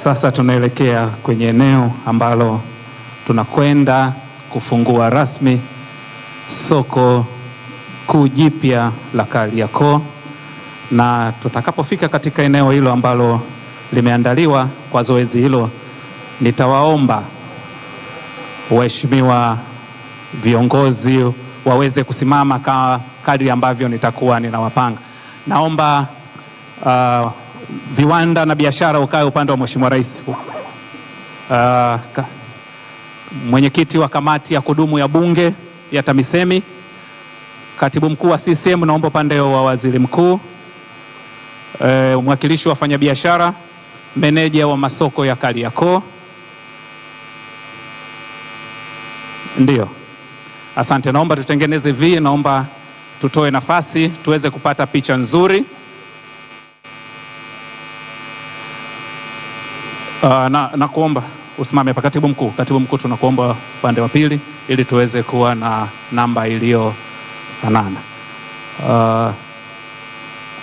Sasa tunaelekea kwenye eneo ambalo tunakwenda kufungua rasmi soko kuu jipya la Kariakoo, na tutakapofika katika eneo hilo ambalo limeandaliwa kwa zoezi hilo, nitawaomba waheshimiwa viongozi waweze kusimama kadri ambavyo nitakuwa ninawapanga. Naomba viwanda na biashara ukae upande wa Mheshimiwa Rais. Mwenyekiti wa kamati ya kudumu ya Bunge ya TAMISEMI, katibu mkuu wa CCM naomba upande wa waziri mkuu, mwakilishi wa wafanyabiashara, meneja wa masoko ya Kariakoo. Ndio, asante. Naomba tutengeneze naomba tutoe nafasi tuweze kupata picha nzuri. Na kuomba usimame hapa katibu mkuu. Katibu mkuu, tunakuomba upande wa pili ili tuweze kuwa na namba iliyofanana.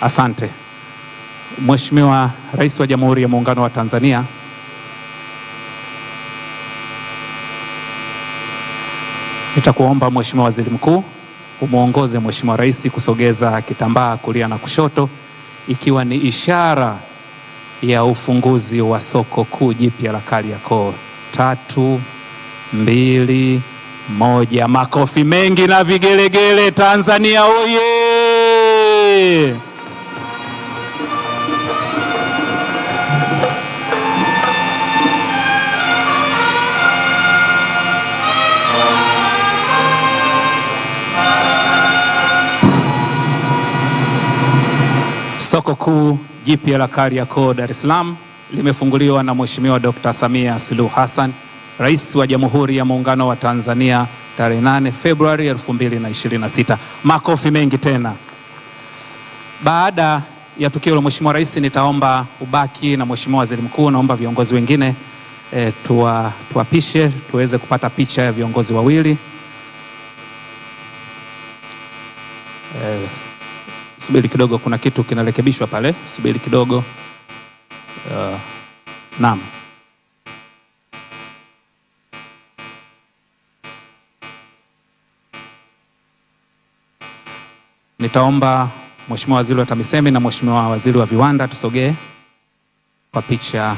Asante. Mheshimiwa Rais wa Jamhuri ya Muungano wa Tanzania, nitakuomba Mheshimiwa Waziri Mkuu umuongoze Mheshimiwa Rais kusogeza kitambaa kulia na kushoto, ikiwa ni ishara ya ufunguzi wa soko kuu jipya la Kariakoo. 3, 2, 1. Makofi mengi na vigelegele. Tanzania oye! Soko kuu jipya la Kariakoo Dar es Salaam limefunguliwa na Mheshimiwa Dr. Samia Suluhu Hassan, Rais wa Jamhuri ya Muungano wa Tanzania, tarehe 8 Februari 2026. Makofi mengi tena. Baada ya tukio la Mheshimiwa Rais, nitaomba ubaki na Mheshimiwa Waziri Mkuu. Naomba viongozi wengine tuwapishe tuweze kupata picha ya viongozi wawili. Subiri kidogo, kuna kitu kinarekebishwa pale. Subiri kidogo. Naam. Nitaomba Mheshimiwa Waziri wa TAMISEMI na Mheshimiwa Waziri wa Viwanda tusogee kwa picha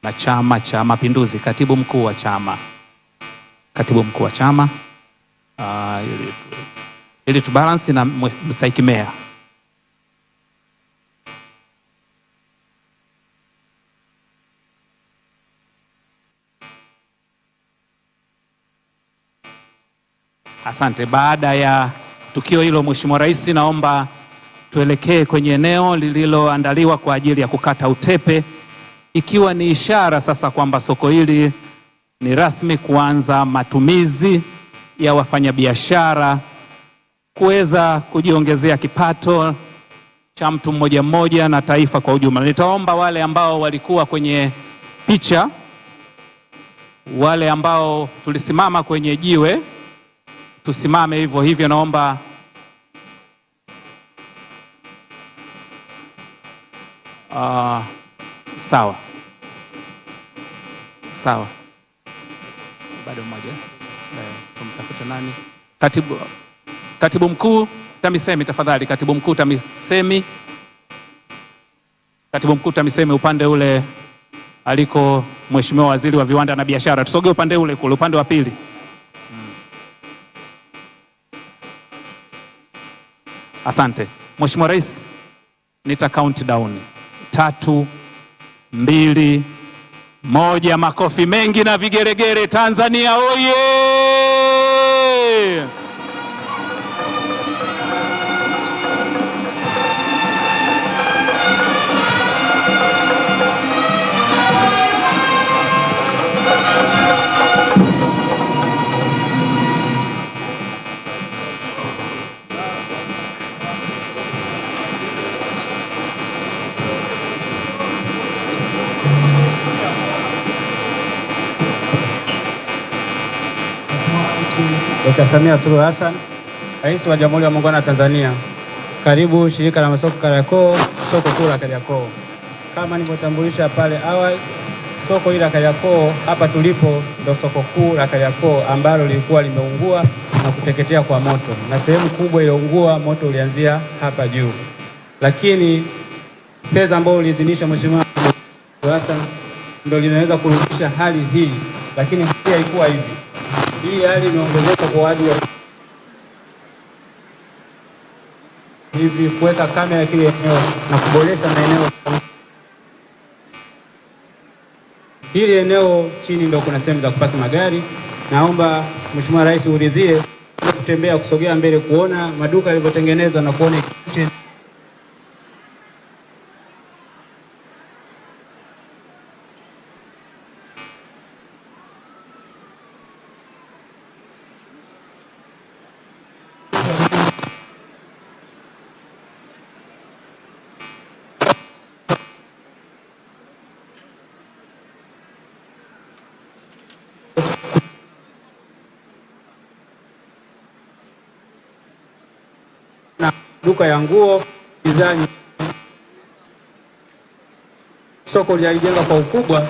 na Chama cha Mapinduzi. Katibu mkuu wa chama. Katibu mkuu wa chama. Ili tubalance na mstahiki meya. Asante. Baada ya tukio hilo, Mheshimiwa Rais, naomba tuelekee kwenye eneo lililoandaliwa kwa ajili ya kukata utepe, ikiwa ni ishara sasa kwamba soko hili ni rasmi kuanza matumizi ya wafanyabiashara kuweza kujiongezea kipato cha mtu mmoja mmoja na taifa kwa ujumla. Nitaomba wale ambao walikuwa kwenye picha, wale ambao tulisimama kwenye jiwe, tusimame hivyo hivyo. Naomba sawa sawa, bado mmoja. Tumtafuta nani? Katibu mkuu TAMISEMI tafadhali. Katibu mkuu TAMISEMI. Katibu mkuu TAMISEMI, upande ule aliko Mheshimiwa Waziri wa Viwanda na Biashara, tusogee upande ule kule, upande wa pili. Asante. Mheshimiwa Rais, nita count down. 3, 2, 1. Makofi mengi na vigeregere. Tanzania oye! Dr. Samia Suluhu Hassan, Rais wa Jamhuri ya Muungano wa Tanzania. Karibu shirika la masoko Kariakoo, soko kuu la Kariakoo. kama nilivyotambulisha pale awali, soko hili la Kariakoo hapa tulipo ndo soko kuu la Kariakoo ambalo lilikuwa limeungua na kuteketea kwa moto, na sehemu kubwa iliyoungua moto ulianzia hapa juu, lakini fedha ambayo uliidhinisha Mheshimiwa Hassan ndio linaweza kurudisha hali hii, lakini hali haikuwa hivi. Hii hali imeongezeka kwa ajili ya hivi kuweka kamera kile eneo na kuboresha maeneo. Hili eneo chini ndio kuna sehemu za kupaki magari. Naomba Mheshimiwa Rais uridhie kutembea kusogea mbele kuona maduka yalivyotengenezwa na kuona na duka ya nguo, bidhaa. Soko lilijenga kwa ukubwa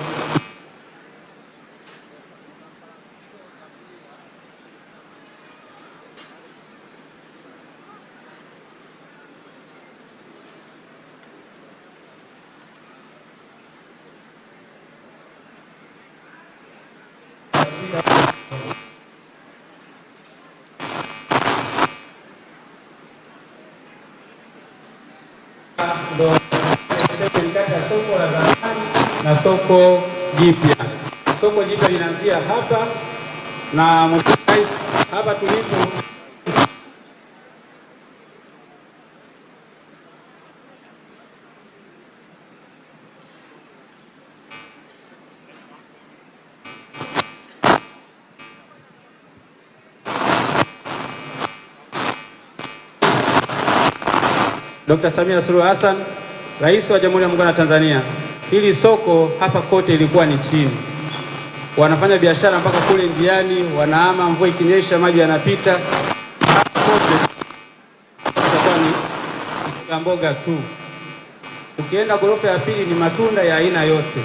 ndo kati ya soko la zamani na soko jipya. Soko jipya linaanzia hapa na Mheshimiwa Rais, hapa tulipo Dr. Samia Suluhu Hassan, Rais wa Jamhuri ya Muungano wa Tanzania, hili soko hapa kote ilikuwa ni chini, wanafanya biashara mpaka kule njiani, wanahama, mvua ikinyesha maji yanapita. Hapa kote itakuwa ni mboga tu. Ukienda ghorofa ya pili ni matunda ya aina yote.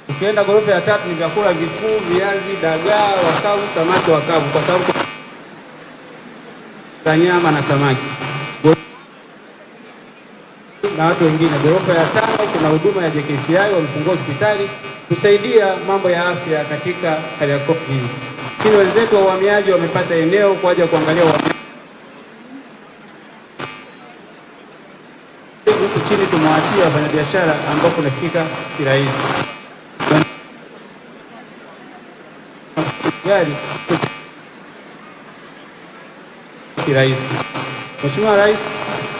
Ukienda ghorofa ya tatu ni vyakula vikuu, viazi, dagaa, wakavu, samaki wakavu, kwa sababu za nyama na samaki na watu wengine. Ghorofa ya tano kuna huduma ya JKCI, wamefungua hospitali kusaidia mambo ya afya katika Kariakoo hii. Lakini wenzetu wa uhamiaji wamepata eneo kwa ajili ya kuangalia uhamiaji. Huku chini tumewaachia wafanyabiashara ambao kunafika kirahisi gari kirahisi. Mheshimiwa Rais,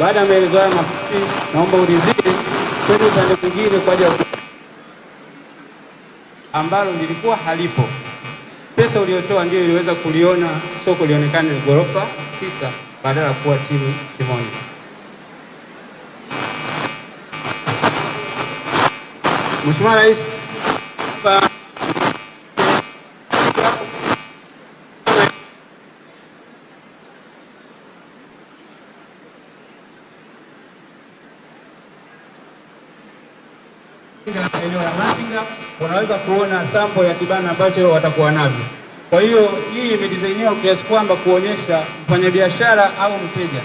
baada ya maelezo haya mafupi, naomba uridhie twende upande mwingine kwa ajili ambalo lilikuwa halipo. Pesa uliyotoa ndio iliweza kuliona soko lionekane ghorofa 6 badala ya kuwa chini kimoja. Mheshimiwa Rais, eneo la Machinga unaweza kuona sample ya kibanda ambacho watakuwa navyo. Kwa hiyo hii imedesainiwa kiasi kwamba kuonyesha mfanyabiashara au mteja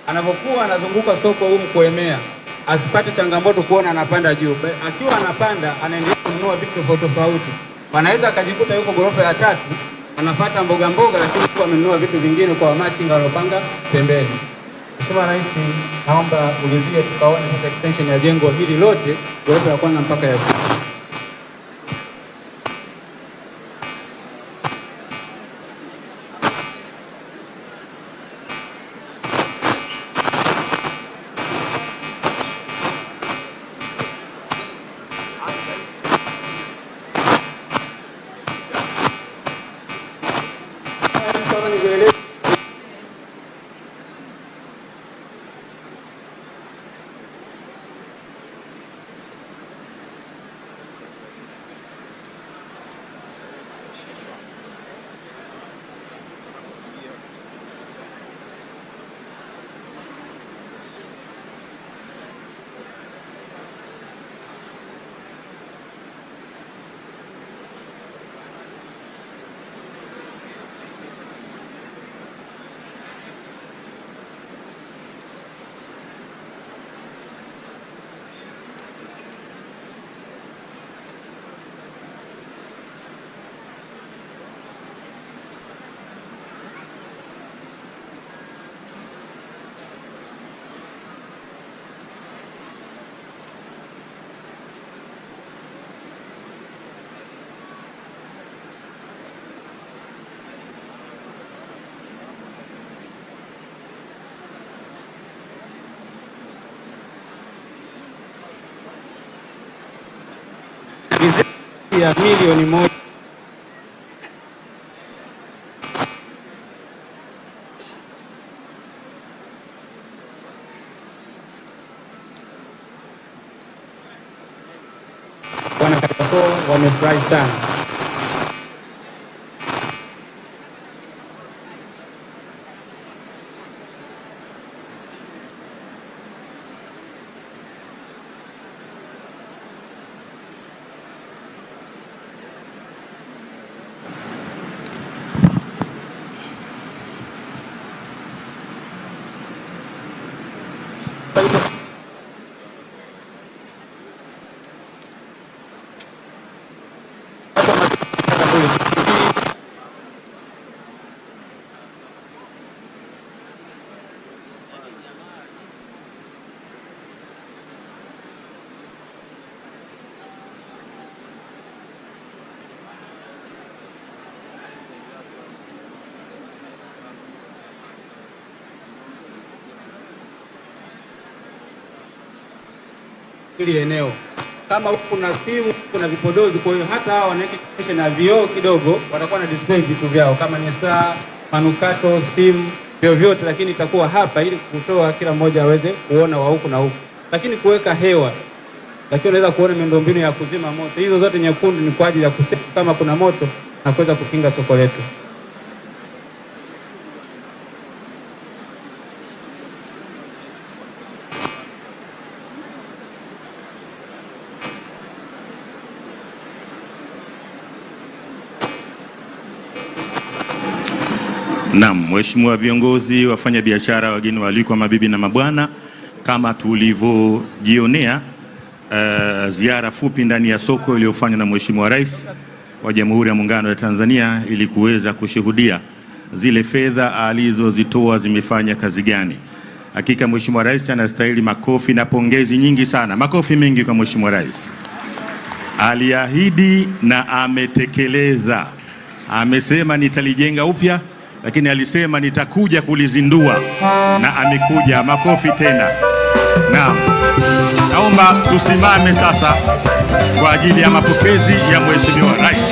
anapokuwa anazunguka soko humu kuemea asipate changamoto kuona anapanda juu. Akiwa anapanda anaendelea kununua vitu tofauti tofauti. Anaweza akajikuta yuko ghorofa ya 3 anapata mboga mboga, lakini kwa amenunua vitu vingine kwa machinga waliopanga pembeni. Mheshimiwa Rais, naomba ulizie tukaone sasa extension ya jengo hili lote ghorofa ya kwanza mpaka ya 6. zaidi ya milioni 1. Wana Kariakoo wamefurahi sana. Hili eneo kama huku kuna simu, kuna vipodozi, kwa hiyo hata hao wanaweka na vioo kidogo, watakuwa na display vitu vyao kama ni saa, manukato, simu, vyovyote, lakini itakuwa hapa ili kutoa kila mmoja aweze kuona wa huku na huku, lakini kuweka hewa, lakini unaweza kuona miundombinu ya kuzima moto. Hizo zote nyekundu ni kwa ajili ya kusema kama kuna moto na kuweza kukinga soko letu. Naam, Mheshimiwa viongozi, wafanya biashara, wageni waalikwa, mabibi na mabwana, kama tulivyojionea ziara fupi ndani ya soko iliyofanywa na Mheshimiwa Rais wa Jamhuri ya Muungano wa Tanzania ili kuweza kushuhudia zile fedha alizozitoa zimefanya kazi gani. Hakika Mheshimiwa Rais anastahili makofi na pongezi nyingi sana. Makofi mengi kwa Mheshimiwa Rais. Aliahidi na ametekeleza. Amesema nitalijenga upya, lakini alisema nitakuja kulizindua na amekuja. Makofi tena. Naam. Naomba tusimame sasa kwa ajili ya mapokezi ya Mheshimiwa Rais.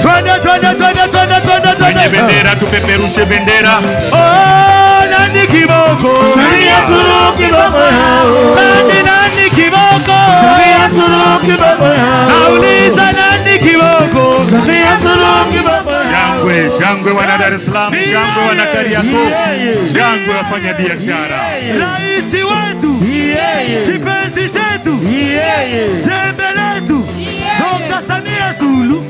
Twende. Kwenye bendera tupeperushe bendera. Oh, nani kiboko? Samia Suluhu kiboko yao. Nani kiboko? Samia Suluhu kiboko yao. Nauliza nani kiboko? Samia Suluhu kiboko yao. Shangwe, shangwe wana Dar es Salaam, shangwe wana Kariakoo, shangwe wafanya biashara. Rais wetu, kipenzi chetu, jembe letu, Dr. Samia Suluhu.